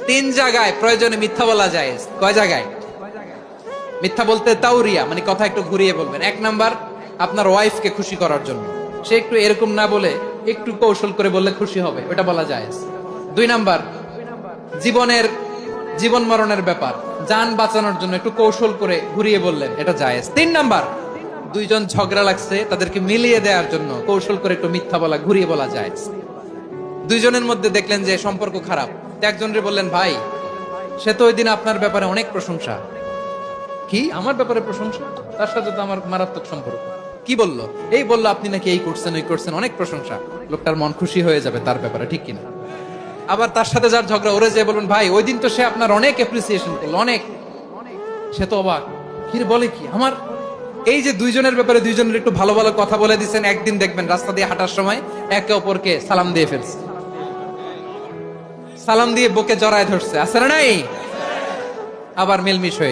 তিন জায়গায় প্রয়োজনে মিথ্যা বলা যায়। কয় জায়গায় মিথ্যা বলতে? তাওরিয়া মানে কথা একটু ঘুরিয়ে বলবেন। এক নাম্বার, আপনার ওয়াইফকে খুশি করার জন্য, সে একটু এরকম না বলে একটু কৌশল করে বললে খুশি হবে, ওটা বলা যায়। দুই নাম্বার, জীবন মরণের ব্যাপার, জান বাঁচানোর জন্য একটু কৌশল করে ঘুরিয়ে বললেন, এটা জায়েজ। তিন নাম্বার, দুইজন ঝগড়া লাগছে তাদেরকে মিলিয়ে দেওয়ার জন্য কৌশল করে একটু মিথ্যা বলা, ঘুরিয়ে বলা যায়। দুইজনের মধ্যে দেখলেন যে সম্পর্ক খারাপ, একজনরে বললেন, ভাই সে তো ওই দিন আপনার ব্যাপারে অনেক প্রশংসা। কি আমার ব্যাপারে প্রশংসা? তার সাথে তো আমার মারাত্মক সম্পর্ক। কি বললো? এই বললো আপনি নাকি এই করছেন ওই করছেন, অনেক প্রশংসা। লোকটার মন খুশি হয়ে যাবে তার ব্যাপারে, ঠিক কিনা? আবার তার সাথে যার ঝগড়া, ওরে যে বলবেন, ভাই ওই দিন তো সে আপনার অনেক অ্যাপ্রিসিয়েশন করলো, অনেক। সে তো অবাক, কি রে বলে কি আমার? এই যে দুইজনের ব্যাপারে দুইজনের একটু ভালো ভালো কথা বলে দিচ্ছেন, একদিন দেখবেন রাস্তা দিয়ে হাঁটার সময় একে অপরকে সালাম দিয়ে ফেলছে, সালাম দিয়ে বুকে জড়ায় ধরছে, আছে না নাই? আবার মিলমিশ হয়ে